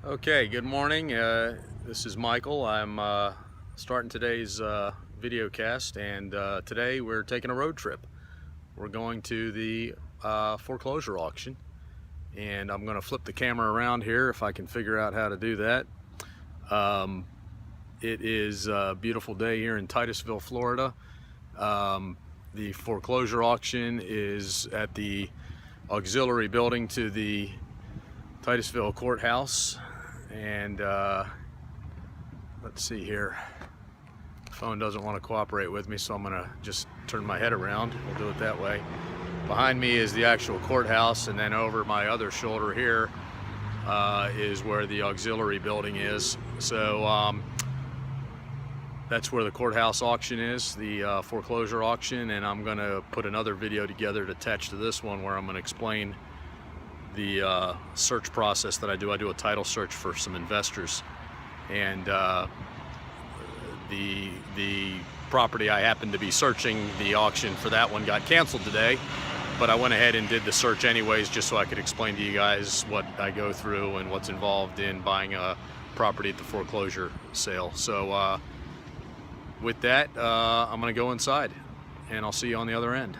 Okay, good morning. This is Michael. I'm starting today's video cast, and today we're taking a road trip. We're going to the foreclosure auction, and I'm going to flip the camera around here if I can figure out how to do that. It is a beautiful day here in Titusville, Florida. The foreclosure auction is at the auxiliary building to the Titusville courthouse, and let's see here. The phone doesn't want to cooperate with me, so I'm gonna just turn my head around. We'll do it that way. Behind me is the actual courthouse, and then over my other shoulder here is where the auxiliary building is. So that's where the courthouse auction is, the foreclosure auction, and I'm gonna put another video together to attach to this one where I'm gonna explain the search process that I do. I do a title search for some investors, and the property I happened to be searching, the auction for that one got canceled today, but I went ahead and did the search anyways, just so I could explain to you guys what I go through and what's involved in buying a property at the foreclosure sale. So with that, I'm gonna go inside and I'll see you on the other end.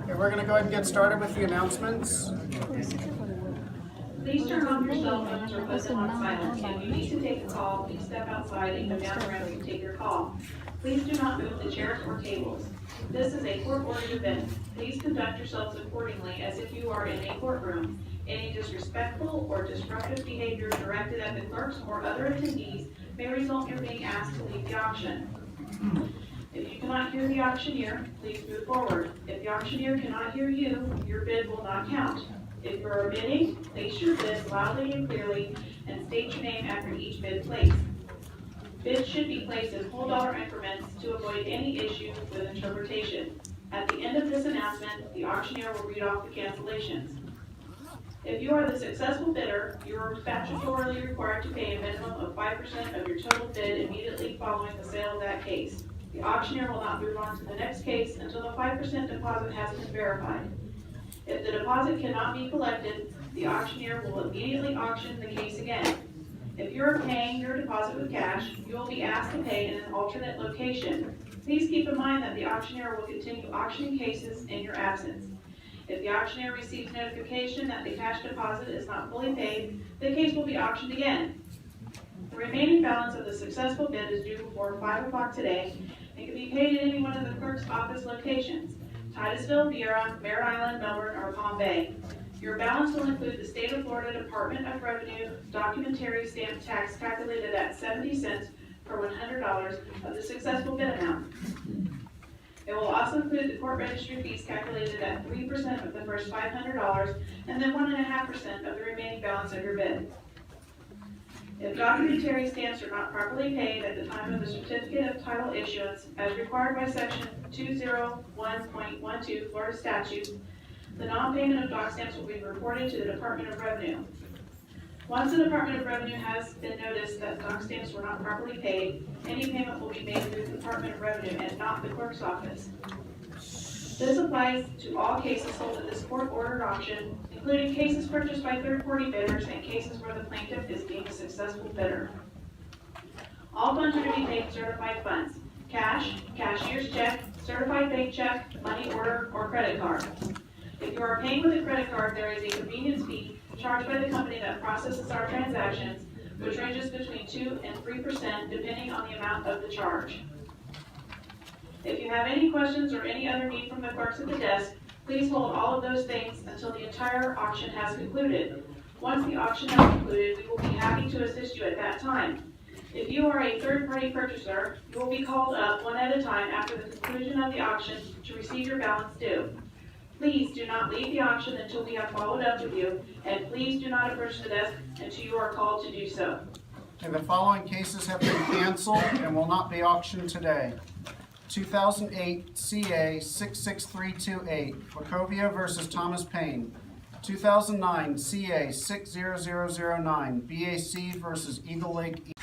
We're going to go ahead and get started with the announcements. Please turn off your cell phones or put them on silent. If you need to take a call, please step outside and come down the ramp and take your call. Please do not move the chairs or tables. This is a court-ordered event. Please conduct yourselves accordingly as if you are in a courtroom. Any disrespectful or disruptive behavior directed at the clerks or other attendees may result in your being asked to leave the auction. If you cannot hear the auctioneer, please move forward. If the auctioneer cannot hear you, your bid will not count. If you are bidding, place your bid loudly and clearly and state your name after each bid placed. Bids should be placed in whole dollar increments to avoid any issue with interpretation. At the end of this announcement, the auctioneer will read off the cancellations. If you are the successful bidder, you are statutorily required to pay a minimum of 5% of your total bid immediately following the sale of that case. The auctioneer will not move on to the next case until the 5% deposit has been verified. If the deposit cannot be collected, the auctioneer will immediately auction the case again. If you are paying your deposit with cash, you will be asked to pay in an alternate location. Please keep in mind that the auctioneer will continue auctioning cases in your absence. If the auctioneer receives notification that the cash deposit is not fully paid, the case will be auctioned again. The remaining balance of the successful bid is due before 5 o'clock today and can be paid at any one of the clerk's office locations: Titusville, Viera, Merritt Island, Melbourne, or Palm Bay. Your balance will include the State of Florida Department of Revenue documentary stamp tax calculated at 70 cents per $100 of the successful bid amount. It will also include the court registry fees calculated at 3% of the first $500 and then 1.5% of the remaining balance of your bid. If documentary stamps are not properly paid at the time of the certificate of title issuance, as required by section 201.12 Florida statute, the non-payment of doc stamps will be reported to the Department of Revenue. Once the Department of Revenue has been noticed that doc stamps were not properly paid, any payment will be made through the Department of Revenue and not the clerk's office. This applies to all cases sold at this court-ordered auction, including cases purchased by third-party bidders and cases where the plaintiff is being a successful bidder. All funds are to be paid certified funds: cash, cashier's check, certified bank check, money order, or credit card. If you are paying with a credit card, there is a convenience fee charged by the company that processes our transactions, which ranges between 2 and 3% depending on the amount of the charge. If you have any questions or any other need from the clerks at the desk, please hold all of those things until the entire auction has concluded. Once the auction has concluded, we will be happy to assist you at that time. If you are a third-party purchaser, you will be called up one at a time after the conclusion of the auction to receive your balance due. Please do not leave the auction until we have followed up with you, and please do not approach the desk until you are called to do so. And the following cases have been canceled and will not be auctioned today. 2008 CA 66328, Wachovia versus Thomas Payne. 2009 CA 60009, BAC versus Eagle Lake.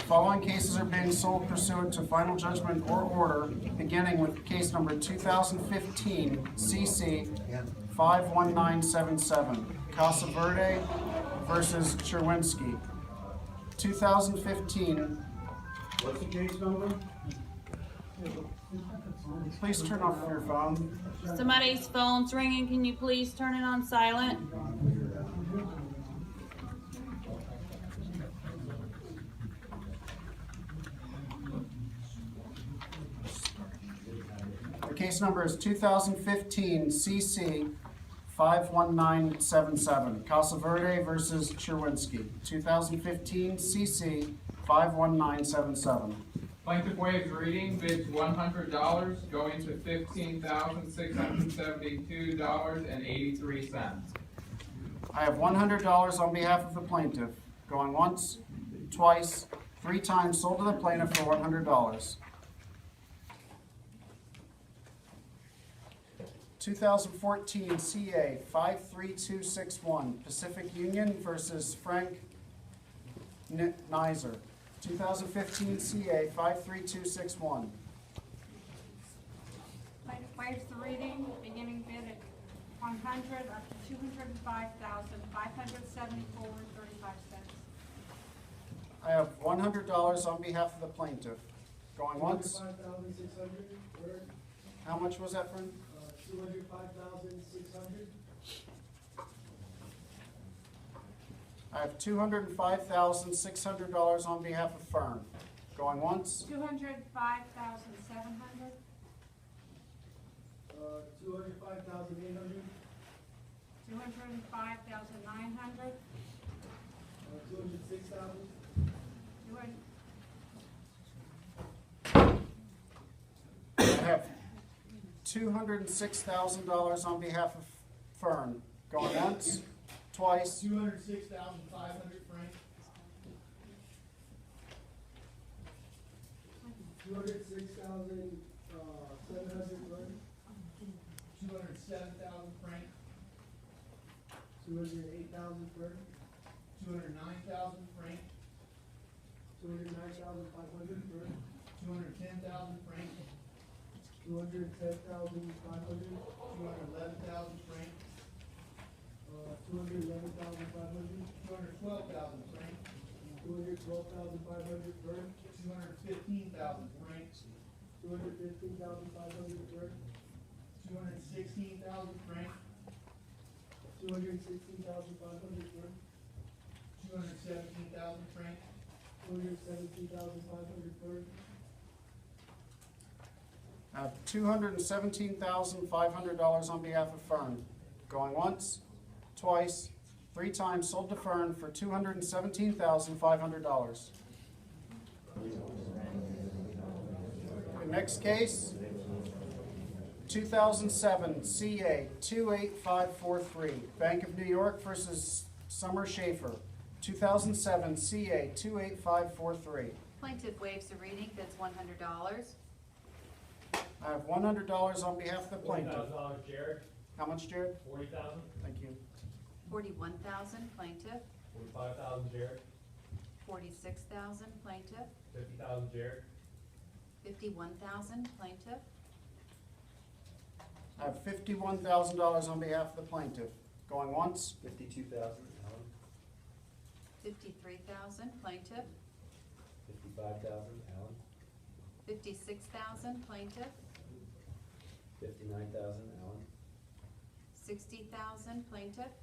Following cases are being sold pursuant to final judgment or order, beginning with case number 2015 CC 51977. Casa Verde versus Cherwinski. 2015. What's the case number? Please turn off your phone. Somebody's phone's ringing. Can you please turn it on silent? The case number is 2015 CC 51977. Casa Verde versus Cherwinski. 2015 CC 51977. Plaintiff waives reading, bids $100, going to $15,672.83. I have $100 on behalf of the plaintiff. Going once, twice, 3 times, sold to the plaintiff for $100. 2014 CA 53261, Pacific Union versus Frank Nizer. 2015 CA 53261. Plaintiff waives the reading, beginning bid at 100 up to 205,574.35. I have $100 on behalf of the plaintiff. Going once, 205,600. how much was that, friend? 205,600. I have $205,600 on behalf of Fern. Going once, 205,700. 205,800. 205,900. 206,000. 200. I have $206,000 on behalf of Fern. Going once, twice, 206,500 francs. 206,700 francs. 207,000 francs. 208,000 francs. 209,000 francs. 209,500 francs. 210,000 francs. 210,500. 211,000 francs. 211,500. 212,000 francs. 212,500 francs. 215,000 francs. 215,500 francs. 216,000 francs. 216,500 francs. 217,000 francs. 217,500 francs. I have $217,500 on behalf of Fern. Going once, twice, 3 times, sold to Fern for $217,500. The next case, 2007 CA 28543, Bank of New York versus Summer Schaefer. 2007 CA 28543. Plaintiff waives the reading, bids $100. I have $100 on behalf of the plaintiff. $40,000, Jared. How much, Jared? $40,000. Thank you. 41,000 plaintiff. 45,000, Jared. 46,000 plaintiff. 50,000, Jared. 51,000 plaintiff. I have $51,000 on behalf of the plaintiff. Going once, 52,000. 53,000 plaintiff. 55,000. Alan. 56,000 plaintiff. 59,000. Alan. 60,000 plaintiff.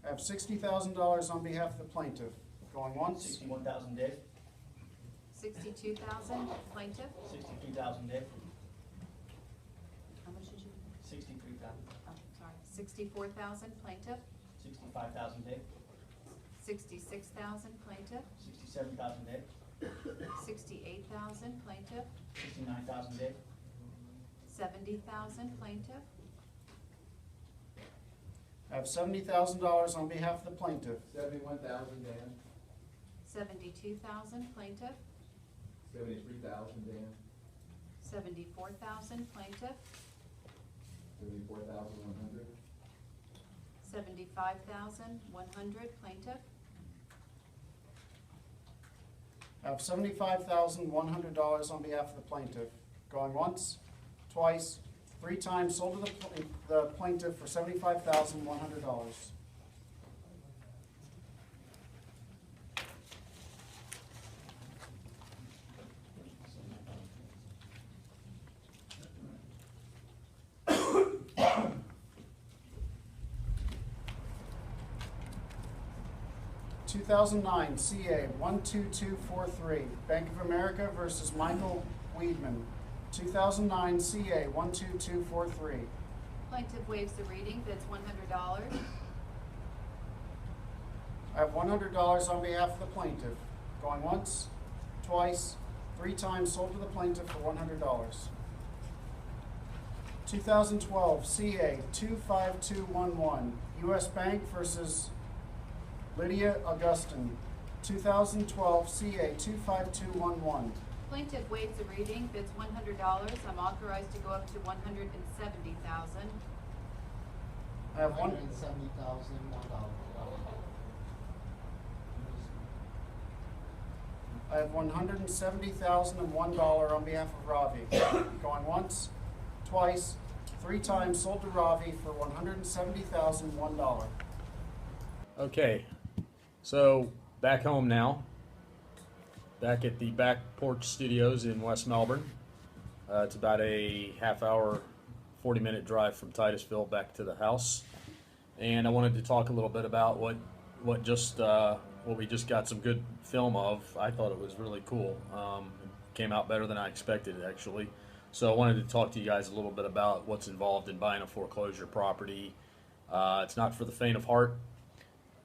I have $60,000 on behalf of the plaintiff. Going once, 61,000 Dave. 62,000 plaintiff. 63,000 Dave. How much did you? 63,000. Oh, sorry. 64,000 plaintiff. 65,000 Dave. 66,000 plaintiff. 67,000 Dave. 68,000 plaintiff. 69,000 Dave. 70,000 plaintiff. I have $70,000 on behalf of the plaintiff. 71,000 Dan. 72,000 plaintiff. 73,000 Dan. 74,000 plaintiff. 74,100. 75,100 plaintiff. I have $75,100 on behalf of the plaintiff. Going once, twice, 3 times sold to the plaintiff for $75,100. (2009) CA 12243, Bank of America versus Michael Weedman. 2009 CA 12243. Plaintiff waives the reading, bids $100. I have $100 on behalf of the plaintiff. Going once, twice, 3 times sold to the plaintiff for $100. 2012 CA 25211, U.S. Bank versus Lydia Augustin. 2012 CA 25211. Plaintiff waives the reading, bids $100. I'm authorized to go up to $170,000. I have one. I have $170,001 on behalf of Ravi. Going once, twice, 3 times sold to Ravi for $170,001. Okay, so back home now, back at the Back Porch Studios in West Melbourne. It's about a half-hour, 40-minute drive from Titusville back to the house, and I wanted to talk a little bit about what we just got some good film of. I thought it was really cool. It came out better than I expected, actually. So I wanted to talk to you guys a little bit about what's involved in buying a foreclosure property. It's not for the faint of heart.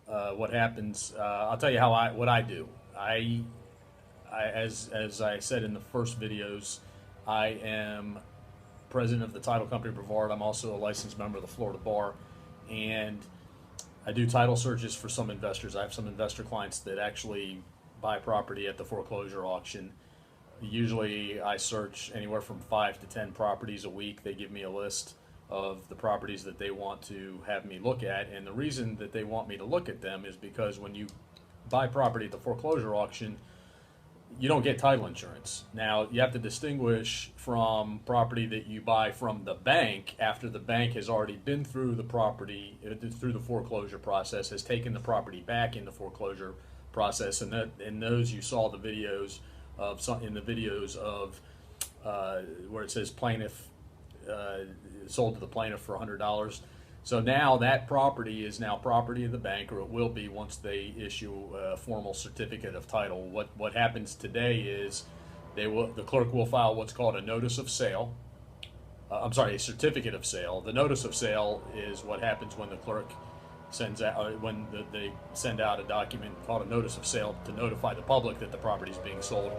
What happens? I'll tell you what I do. As I said in the first videos, I am president of the title company Brevard. I'm also a licensed member of the Florida Bar, and I do title searches for some investors. I have some investor clients that actually buy property at the foreclosure auction. Usually I search anywhere from 5 to 10 properties a week. They give me a list of the properties that they want to have me look at, and the reason that they want me to look at them is because when you buy property at the foreclosure auction, you don't get title insurance. Now, you have to distinguish from property that you buy from the bank after the bank has already been through the property, through the foreclosure process, has taken the property back in the foreclosure process, and those you saw the videos of where it says plaintiff sold to the plaintiff for $100. So now that property is now property of the bank, or it will be once they issue a formal certificate of title. What happens today is the clerk will file what's called a notice of sale. A certificate of sale. The notice of sale is what happens when the clerk sends out they send out a document called a notice of sale to notify the public that the property is being sold.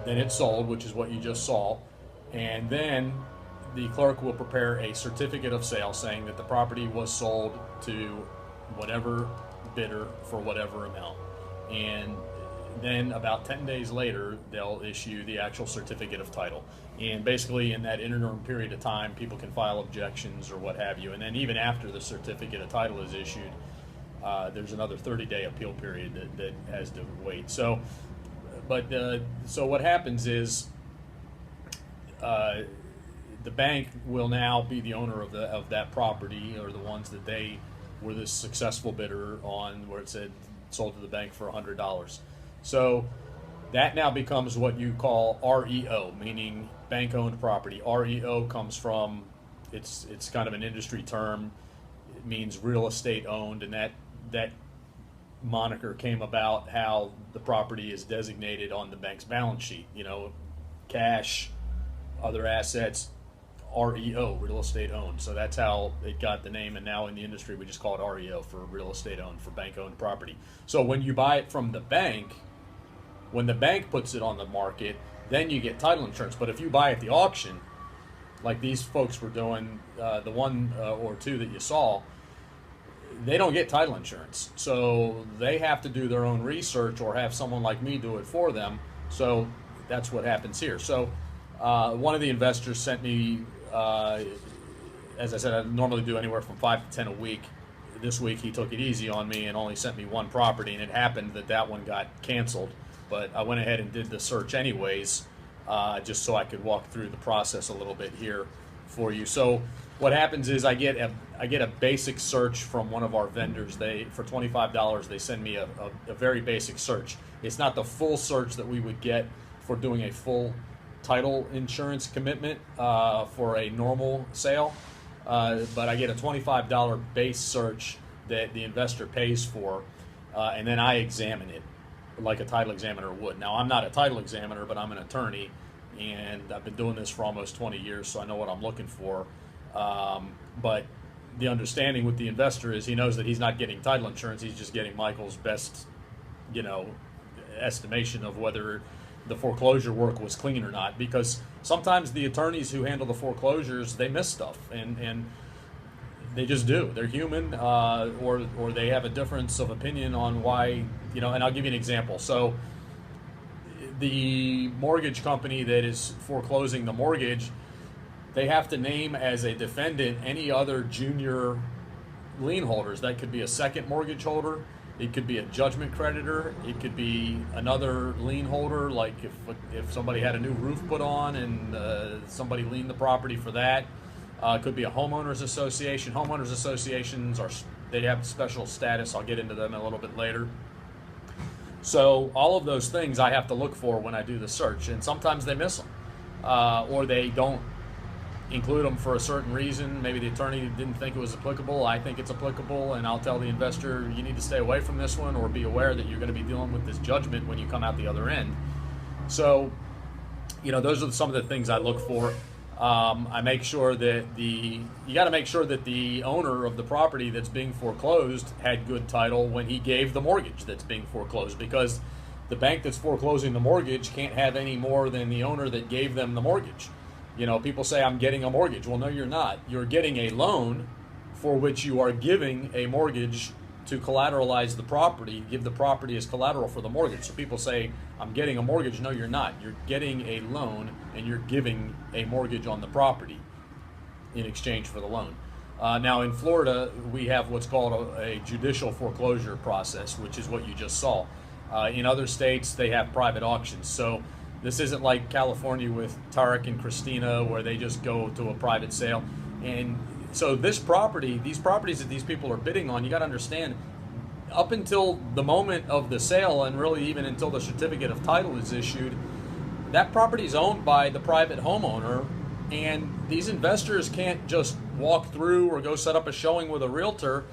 Then it's sold, which is what you just saw, and then the clerk will prepare a certificate of sale saying that the property was sold to whatever bidder for whatever amount. And then about 10 days later, they'll issue the actual certificate of title. And basically in that interim period of time, people can file objections or what have you. And then even after the certificate of title is issued, there's another 30-day appeal period that has to wait. So what happens is the bank will now be the owner of that property, or the ones that they were the successful bidder on, where it said sold to the bank for $100. So that now becomes what you call REO, meaning bank-owned property. REO comes from, it's kind of an industry term. It means real estate owned, and that moniker came about how the property is designated on the bank's balance sheet. You know, cash, other assets, REO, real estate owned. So that's how it got the name, and now in the industry we just call it REO for real estate owned, for bank owned property. So when you buy it from the bank, when the bank puts it on the market, then you get title insurance. But if you buy at the auction, like these folks were doing, the one or two that you saw, they don't get title insurance. So they have to do their own research or have someone like me do it for them. So that's what happens here. So one of the investors sent me, as I said, I normally do anywhere from 5 to 10 a week. This week he took it easy on me and only sent me one property, and it happened that one got canceled. But I went ahead and did the search anyways, just so I could walk through the process a little bit here. for you. So what happens is I get a basic search from one of our vendors. For $25 they send me a very basic search. It's not the full search that we would get for doing a full title insurance commitment for a normal sale, but I get a $25 base search that the investor pays for, and then I examine it like a title examiner would. Now, I'm not a title examiner, but I'm an attorney, and I've been doing this for almost 20 years, so I know what I'm looking for. But the understanding with the investor is he knows that he's not getting title insurance, he's just getting Michael's best, estimation of whether the foreclosure work was clean or not, because sometimes the attorneys who handle the foreclosures, they miss stuff, and they just do. They're human, or they have a difference of opinion on why, and I'll give you an example. So the mortgage company that is foreclosing the mortgage, they have to name as a defendant any other junior lien holders. That could be a second mortgage holder, it could be a judgment creditor, it could be another lien holder, like if somebody had a new roof put on and somebody liened the property for that. It could be a homeowners association. Homeowners associations they have special status. I'll get into them a little bit later. So all of those things I have to look for when I do the search, and sometimes they miss them, or they don't include them for a certain reason. Maybe the attorney didn't think it was applicable. I think it's applicable, and I'll tell the investor, you need to stay away from this one, or be aware that you're going to be dealing with this judgment when you come out the other end. So, those are some of the things I look for. I make sure that you got to make sure that the owner of the property that's being foreclosed had good title when he gave the mortgage that's being foreclosed, because the bank that's foreclosing the mortgage can't have any more than the owner that gave them the mortgage. People say, I'm getting a mortgage. Well, no, you're not. You're getting a loan for which you are giving a mortgage to collateralize the property, give the property as collateral for the mortgage. So people say, I'm getting a mortgage. No, you're not. You're getting a loan, and you're giving a mortgage on the property in exchange for the loan. Now, in Florida, we have what's called a judicial foreclosure process, which is what you just saw. In other states, they have private auctions. So this isn't like California with Tarek and Christina, where they just go to a private sale. And so these properties that these people are bidding on, you got to understand, up until the moment of the sale, and really even until the certificate of title is issued, that property is owned by the private homeowner, and these investors can't just walk through or go set up a showing with a realtor.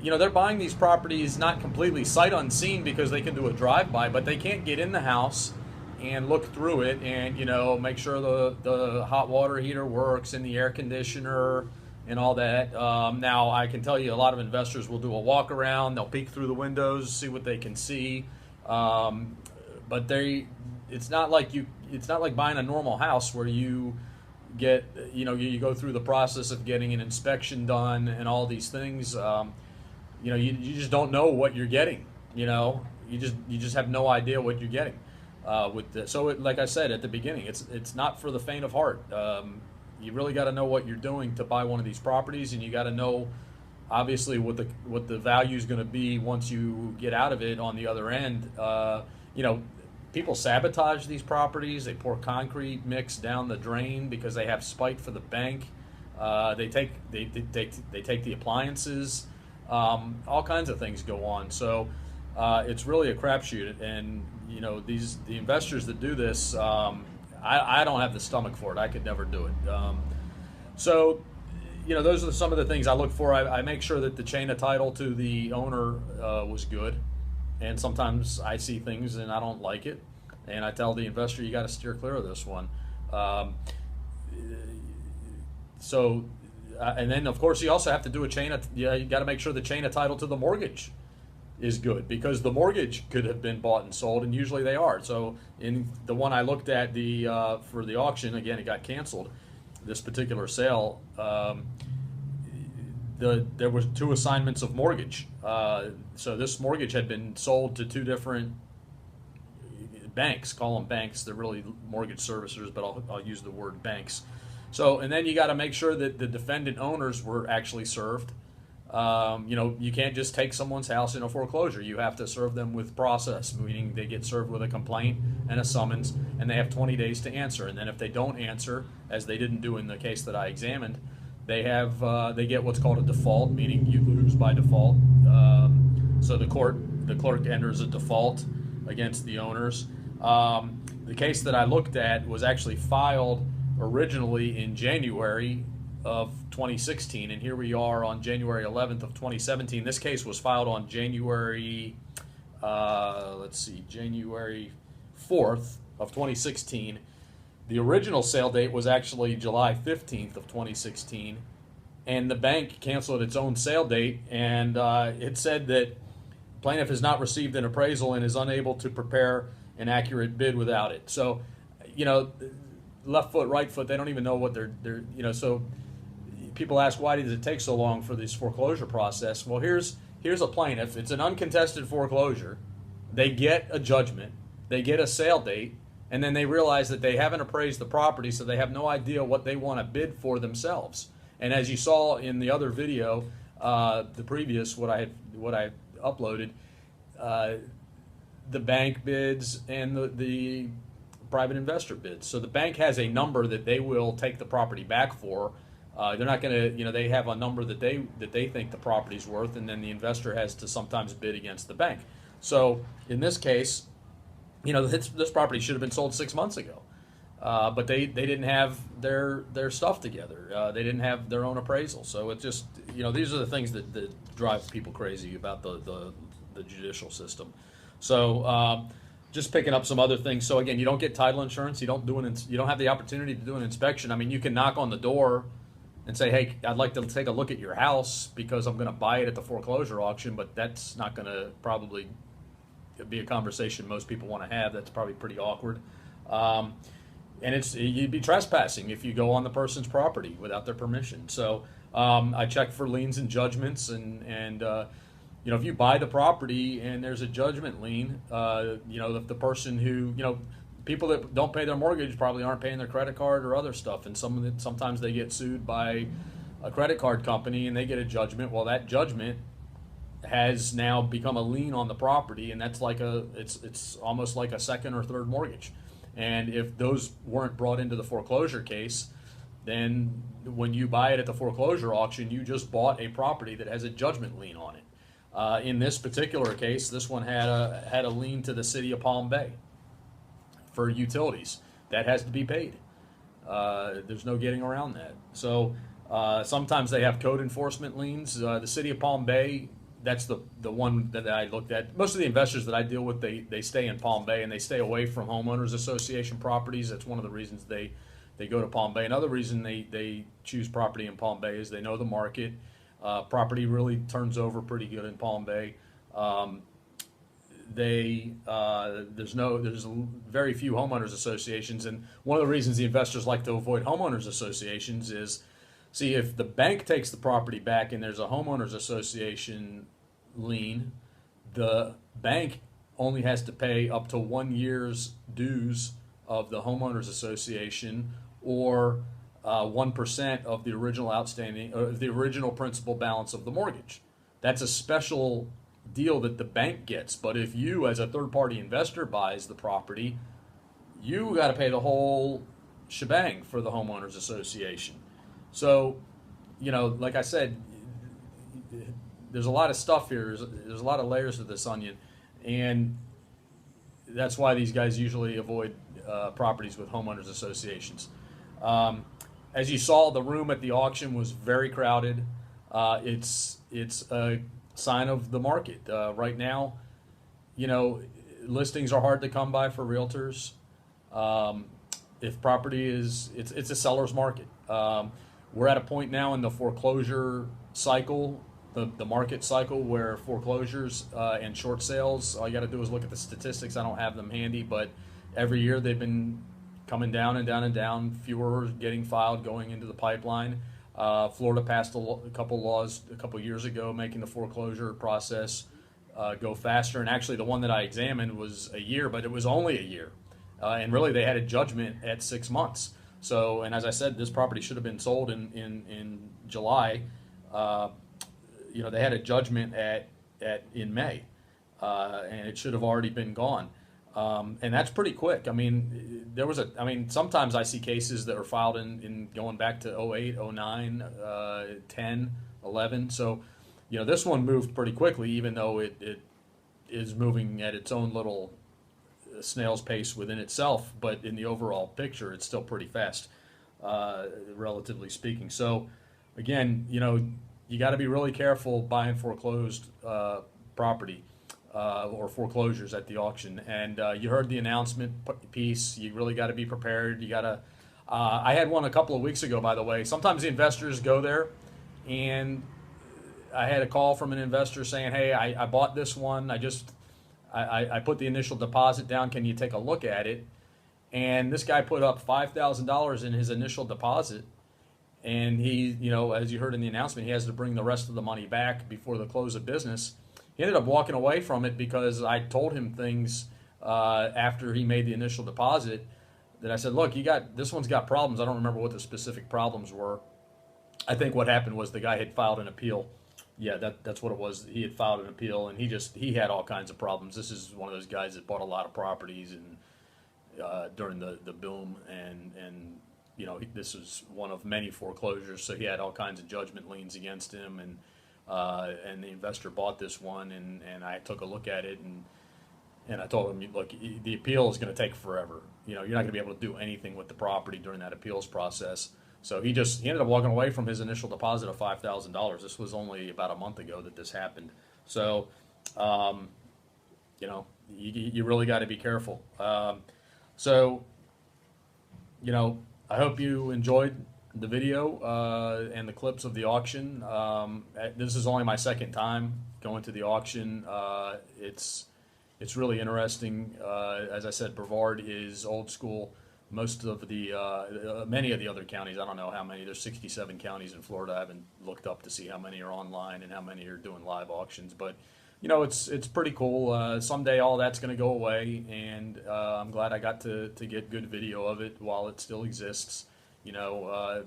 They're buying these properties not completely sight unseen, because they can do a drive-by, but they can't get in the house and look through it and make sure the hot water heater works and the air conditioner and all that. Now, I can tell you, a lot of investors will do a walk around. They'll peek through the windows, see what they can see, but it's not like buying a normal house where you get you go through the process of getting an inspection done and all these things. You just don't know what you're getting. You just have no idea what you're getting. Like I said at the beginning, it's not for the faint of heart. You really got to know what you're doing to buy one of these properties, and you got to know, obviously, what the value is going to be once you get out of it on the other end. People sabotage these properties. They pour concrete mix down the drain because they have spite for the bank. They take the appliances. All kinds of things go on. So it's really a crapshoot, and the investors that do this, I don't have the stomach for it. I could never do it. Those are some of the things I look for. I make sure that the chain of title to the owner was good, and sometimes I see things and I don't like it, and I tell the investor, you got to steer clear of this one. And then of course you also have to do you got to make sure the chain of title to the mortgage is good, because the mortgage could have been bought and sold, and usually they are. So in the one I looked at for the auction, again, it got canceled, this particular sale, there was 2 assignments of mortgage. So this mortgage had been sold to 2 different banks. Call them banks, they're really mortgage servicers, but I'll use the word banks. So, and then you got to make sure that the defendant owners were actually served. You can't just take someone's house in a foreclosure. You have to serve them with process, meaning they get served with a complaint and a summons, and they have 20 days to answer. And then if they don't answer, as they didn't do in the case that I examined, they get what's called a default, meaning you lose by default. So the clerk enters a default against the owners. The case that I looked at was actually filed originally in January of 2016, and here we are on January 11th of 2017. This case was filed on January 4th of 2016. The original sale date was actually July 15th of 2016, and the bank canceled its own sale date, and it said that plaintiff has not received an appraisal and is unable to prepare an accurate bid without it. So, left foot, right foot, they don't even know what they're so people ask, why does it take so long for this foreclosure process? Well, here's a plaintiff. It's an uncontested foreclosure. They get a judgment. They get a sale date. And then they realize that they haven't appraised the property, so they have no idea what they want to bid for themselves. And as you saw in the other video, the previous, what I uploaded, the bank bids and the private investor bids. So the bank has a number that they will take the property back for. They're not going to, they have a number that they think the property's worth, and then the investor has to sometimes bid against the bank. So in this case, this property should have been sold 6 months ago, but they didn't have their stuff together. They didn't have their own appraisal. So it just, these are the things that drive people crazy about the judicial system. So just picking up some other things. So again, you don't get title insurance. You don't have the opportunity to do an inspection. I mean, you can knock on the door and say, hey, I'd like to take a look at your house because I'm going to buy it at the foreclosure auction, but that's not going to probably be a conversation most people want to have. That's probably pretty awkward. And you'd be trespassing if you go on the person's property without their permission. So I check for liens and judgments, and if you buy the property and there's a judgment lien, the person who, people that don't pay their mortgage probably aren't paying their credit card or other stuff, and sometimes they get sued by a credit card company and they get a judgment. Well, that judgment has now become a lien on the property, and that's like it's almost like a second or third mortgage. And if those weren't brought into the foreclosure case, then when you buy it at the foreclosure auction, you just bought a property that has a judgment lien on it. In this particular case, this one had a lien to the city of Palm Bay for utilities. That has to be paid. There's no getting around that. So sometimes they have code enforcement liens. The city of Palm Bay, that's the one that I looked at. Most of the investors that I deal with, they stay in Palm Bay and they stay away from homeowners association properties. That's one of the reasons they go to Palm Bay. Another reason they choose property in Palm Bay is they know the market. Property really turns over pretty good in Palm Bay. There's very few homeowners associations, and one of the reasons the investors like to avoid homeowners associations is, see, if the bank takes the property back and there's a homeowners association lien, the bank only has to pay up to 1 year's dues of the homeowners association, or 1% of the original outstanding, or the original principal balance of the mortgage. That's a special deal that the bank gets. But if you, as a third-party investor, buys the property, you got to pay the whole shebang for the homeowners association. So, like I said, there's a lot of stuff here. There's a lot of layers to this onion, and that's why these guys usually avoid properties with homeowners associations. As you saw, the room at the auction was very crowded. It's a sign of the market. Right now, listings are hard to come by for realtors. If property it's a seller's market. We're at a point now in the foreclosure cycle, the market cycle, where foreclosures and short sales, all you got to do is look at the statistics. I don't have them handy, but every year they've been coming down and down and down. Fewer getting filed, going into the pipeline. Florida passed a couple laws a couple years ago making the foreclosure process go faster. And actually the one that I examined was a year, but it was only a year. And really they had a judgment at 6 months. So, and as I said, this property should have been sold in July. they had a judgment in May, and it should have already been gone. And that's pretty quick. I mean, sometimes I see cases that are filed in going back to 08, 09, 10, 11. So, this one moved pretty quickly, even though it is moving at its own little snail's pace within itself. But in the overall picture, it's still pretty fast, relatively speaking. So, again, you got to be really careful buying foreclosed property. Or foreclosures at the auction, and you heard the announcement piece. You really got to be prepared. You got to. I had one a couple of weeks ago, by the way. Sometimes the investors go there, and I had a call from an investor saying, "Hey, I bought this one. I put the initial deposit down. Can you take a look at it?" And this guy put up $5,000 in his initial deposit, and he, as you heard in the announcement, he has to bring the rest of the money back before the close of business. He ended up walking away from it because I told him things after he made the initial deposit that I said, look, this one's got problems. I don't remember what the specific problems were. I think what happened was the guy had filed an appeal. Yeah, that's what it was. He had filed an appeal, and he had all kinds of problems. This is one of those guys that bought a lot of properties and during the boom, and this was one of many foreclosures, so he had all kinds of judgment liens against him, and the investor bought this one, and I took a look at it, and I told him, look, the appeal is going to take forever. You're not going to be able to do anything with the property during that appeals process. So he ended up walking away from his initial deposit of $5,000. This was only about a month ago that this happened. So, you really got to be careful. So, I hope you enjoyed the video and the clips of the auction. This is only my second time going to the auction. It's really interesting. As I said, Brevard is old school. Most of many of the other counties, I don't know how many, there's 67 counties in Florida. I haven't looked up to see how many are online and how many are doing live auctions, but it's pretty cool. Someday all that's going to go away, and I'm glad I got to get good video of it while it still exists. The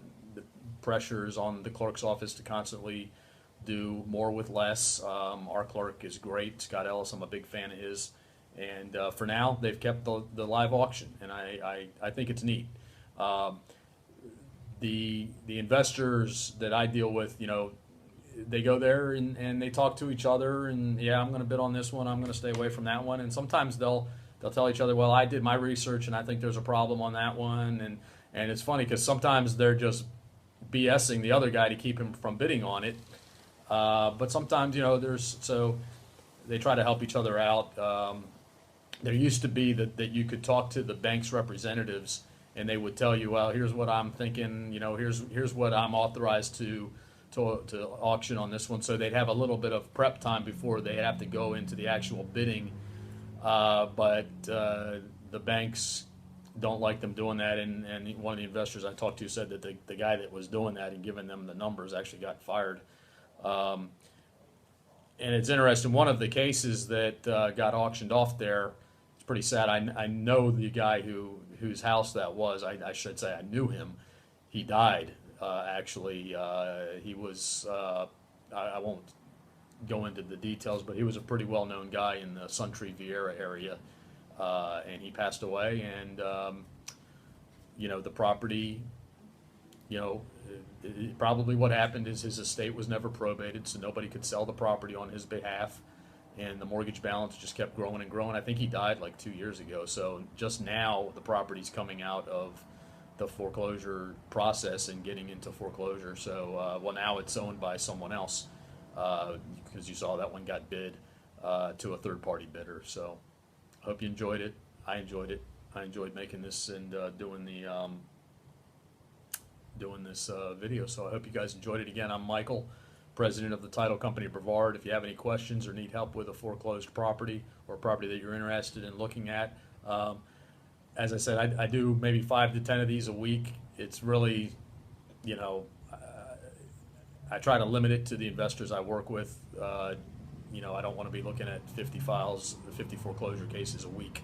pressure is on the clerk's office to constantly do more with less. Our clerk is great, Scott Ellis. I'm a big fan of his. And for now, they've kept the live auction, and I think it's neat. The investors that I deal with, they go there and they talk to each other, and yeah, I'm going to bid on this one, I'm going to stay away from that one. And sometimes they'll tell each other, well, I did my research and I think there's a problem on that one. And it's funny because sometimes they're just BSing the other guy to keep him from bidding on it. But sometimes, so they try to help each other out. There used to be that you could talk to the bank's representatives and they would tell you, well, here's what I'm thinking, here's what I'm authorized to auction on this one. So they'd have a little bit of prep time before they have to go into the actual bidding. But the banks don't like them doing that. And one of the investors I talked to said that the guy that was doing that and giving them the numbers actually got fired. And it's interesting, one of the cases that got auctioned off there, it's pretty sad. I know the guy whose house that was. I should say I knew him. He died, actually. He was, I won't go into the details, but he was a pretty well-known guy in the Suntree Vieira area. And he passed away, and, the property, probably what happened is his estate was never probated, so nobody could sell the property on his behalf, and the mortgage balance just kept growing and growing. I think he died like 2 years ago, so just now the property's coming out of the foreclosure process and getting into foreclosure. So, well, now it's owned by someone else, because you saw that one got bid to a third-party bidder. So, I hope you enjoyed it. I enjoyed it. I enjoyed making this and doing this video. So I hope you guys enjoyed it. Again, I'm Michael, president of the title company Brevard. If you have any questions or need help with a foreclosed property or a property that you're interested in looking at, as I said, I do maybe 5 to 10 of these a week. It's really, I try to limit it to the investors I work with. I don't want to be looking at 50 foreclosure cases a week,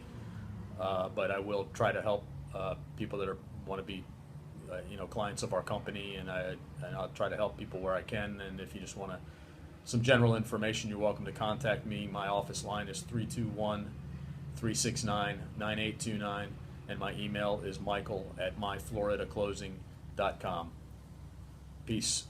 but I will try to help people that want to be clients of our company, and I'll try to help people where I can. And if you just want to some general information, you're welcome to contact me. My office line is 321-369-9829, and my email is michael@myfloridaclosing.com. Peace.